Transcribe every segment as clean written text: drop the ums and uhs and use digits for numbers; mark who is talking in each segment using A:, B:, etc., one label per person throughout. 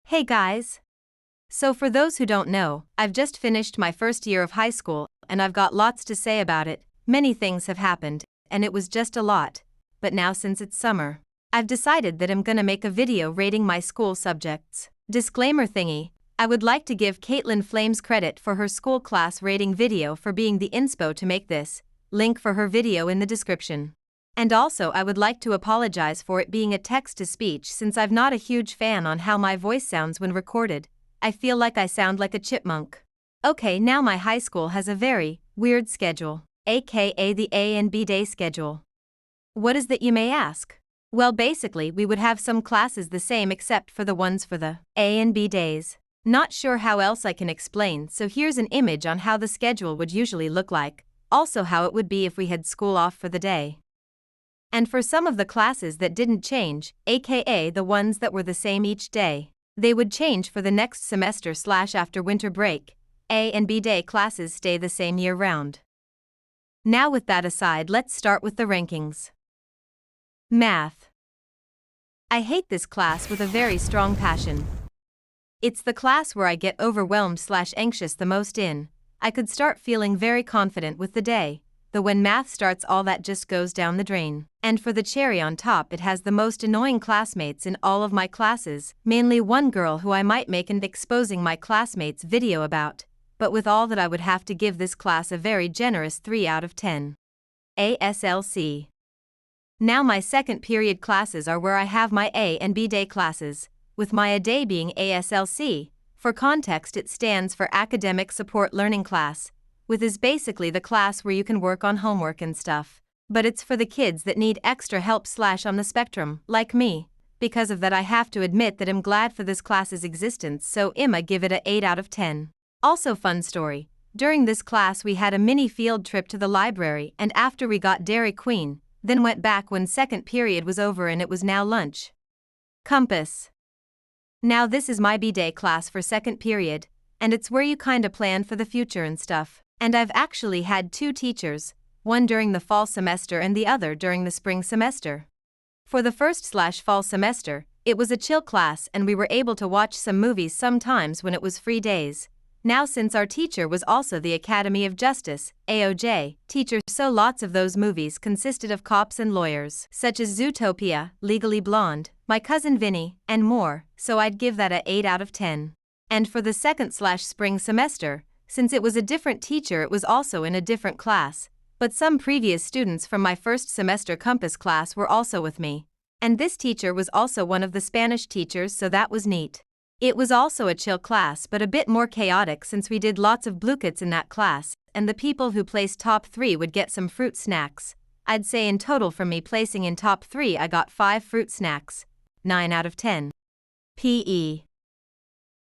A: Hey guys! So for those who don't know, I've just finished my first year of high school, and I've got lots to say about it. Many things have happened, and it was just a lot. But now since it's summer, I've decided that I'm gonna make a video rating my school subjects. Disclaimer thingy, I would like to give Caitlin Flames credit for her school class rating video for being the inspo to make this, link for her video in the description. And also I would like to apologize for it being a text-to-speech since I'm not a huge fan on how my voice sounds when recorded. I feel like I sound like a chipmunk. Okay, now my high school has a very weird schedule, aka the A and B day schedule. What is that, you may ask? Well, basically we would have some classes the same except for the ones for the A and B days. Not sure how else I can explain, so here's an image on how the schedule would usually look like, also how it would be if we had school off for the day. And for some of the classes that didn't change, aka the ones that were the same each day, they would change for the next semester / after winter break. A and B day classes stay the same year round. Now with that aside, let's start with the rankings. Math. I hate this class with a very strong passion. It's the class where I get overwhelmed / anxious the most in. I could start feeling very confident with the day, though when math starts all that just goes down the drain. And for the cherry on top, it has the most annoying classmates in all of my classes, mainly one girl who I might make an exposing my classmates video about, but with all that I would have to give this class a very generous 3 out of 10. ASLC. Now my second period classes are where I have my A and B day classes, with my A day being ASLC. For context, it stands for Academic Support Learning Class, with is basically the class where you can work on homework and stuff. But it's for the kids that need extra help / on the spectrum, like me. Because of that, I have to admit that I'm glad for this class's existence, so I'ma give it a 8 out of 10. Also, fun story, during this class we had a mini field trip to the library, and after we got Dairy Queen, then went back when second period was over and it was now lunch. Compass. Now this is my B-Day class for second period, and it's where you kinda plan for the future and stuff. And I've actually had 2 teachers, one during the fall semester and the other during the spring semester. For the first / fall semester, it was a chill class and we were able to watch some movies sometimes when it was free days. Now since our teacher was also the Academy of Justice, AOJ, teacher, so lots of those movies consisted of cops and lawyers, such as Zootopia, Legally Blonde, My Cousin Vinny, and more, so I'd give that a 8 out of 10. And for the second / spring semester, since it was a different teacher, it was also in a different class, but some previous students from my first semester Compass class were also with me. And this teacher was also one of the Spanish teachers, so that was neat. It was also a chill class but a bit more chaotic since we did lots of bluekits in that class, and the people who placed top 3 would get some fruit snacks. I'd say in total from me placing in top 3 I got 5 fruit snacks. 9 out of 10. PE.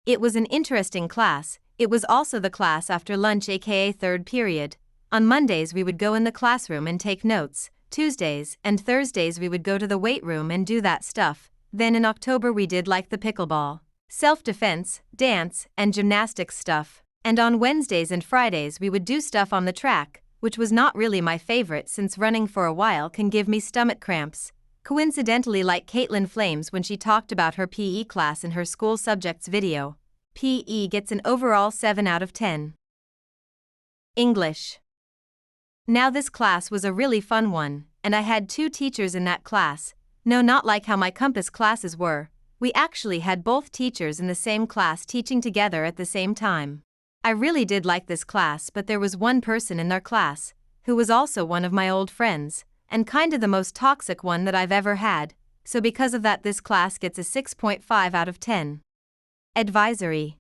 A: It was an interesting class. It was also the class after lunch, aka third period. On Mondays we would go in the classroom and take notes, Tuesdays and Thursdays we would go to the weight room and do that stuff. Then in October we did like the pickleball, self-defense, dance, and gymnastics stuff. And on Wednesdays and Fridays we would do stuff on the track, which was not really my favorite since running for a while can give me stomach cramps. Coincidentally, like Caitlin Flames when she talked about her PE class in her school subjects video, PE gets an overall 7 out of 10. English. Now this class was a really fun one, and I had 2 teachers in that class. No, not like how my Compass classes were. We actually had both teachers in the same class teaching together at the same time. I really did like this class, but there was one person in their class, who was also one of my old friends, and kinda the most toxic one that I've ever had, so because of that this class gets a 6.5 out of 10. Advisory.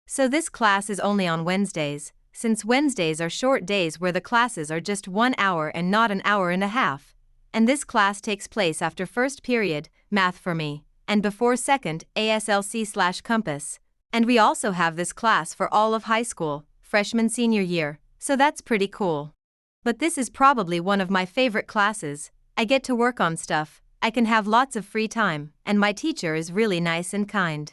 A: So this class is only on Wednesdays, since Wednesdays are short days where the classes are just 1 hour and not an hour and a half. And this class takes place after first period, math for me, and before second, ASLC / Compass. And we also have this class for all of high school, freshman senior year, so that's pretty cool. But this is probably one of my favorite classes. I get to work on stuff, I can have lots of free time, and my teacher is really nice and kind.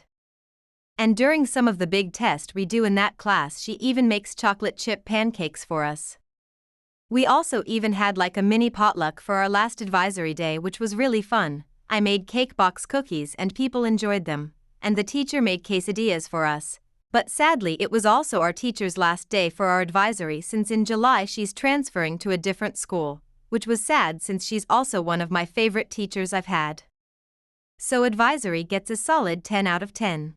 A: And during some of the big tests we do in that class, she even makes chocolate chip pancakes for us. We also even had like a mini potluck for our last advisory day, which was really fun. I made cake box cookies and people enjoyed them. and the teacher made quesadillas for us. But sadly, it was also our teacher's last day for our advisory since in July she's transferring to a different school, which was sad since she's also one of my favorite teachers I've had. So advisory gets a solid 10 out of 10.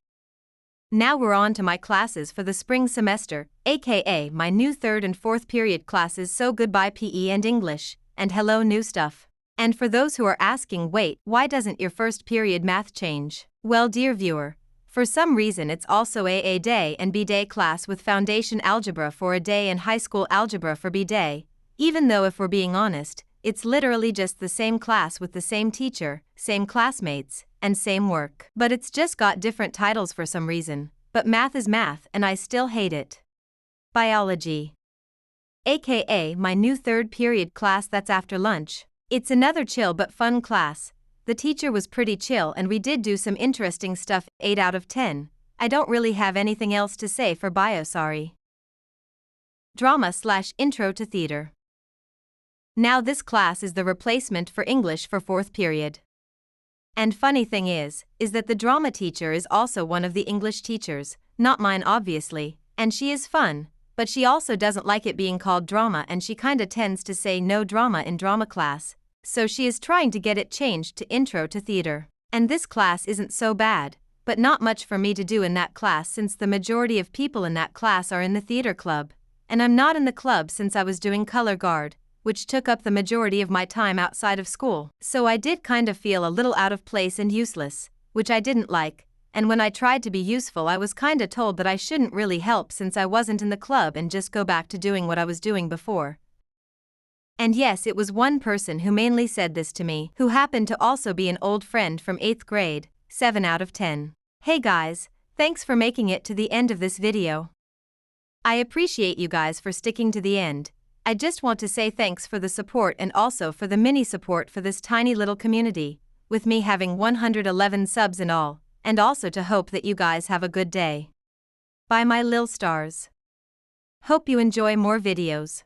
A: Now we're on to my classes for the spring semester, aka my new 3rd and 4th period classes, so goodbye PE and English, and hello new stuff. And for those who are asking, wait, why doesn't your first period math change? Well, dear viewer, for some reason it's also AA day and B day class with foundation algebra for a day and high school algebra for B day, even though if we're being honest, it's literally just the same class with the same teacher, same classmates, and same work. But it's just got different titles for some reason. But math is math and I still hate it. Biology. AKA my new 3rd period class that's after lunch. It's another chill but fun class. The teacher was pretty chill and we did do some interesting stuff, 8 out of 10. I don't really have anything else to say for bio, sorry. Drama/Intro to Theater. Now this class is the replacement for English for 4th period. And funny thing is that the drama teacher is also one of the English teachers, not mine obviously, and she is fun, but she also doesn't like it being called drama and she kinda tends to say no drama in drama class, so she is trying to get it changed to Intro to Theater. And this class isn't so bad, but not much for me to do in that class since the majority of people in that class are in the theater club, and I'm not in the club since I was doing color guard, which took up the majority of my time outside of school. So I did kind of feel a little out of place and useless, which I didn't like, and when I tried to be useful I was kinda told that I shouldn't really help since I wasn't in the club and just go back to doing what I was doing before. And yes, it was one person who mainly said this to me, who happened to also be an old friend from 8th grade, 7 out of 10. Hey guys, thanks for making it to the end of this video. I appreciate you guys for sticking to the end. I just want to say thanks for the support and also for the mini support for this tiny little community, with me having 111 subs and all, and also to hope that you guys have a good day. Bye my lil stars. Hope you enjoy more videos.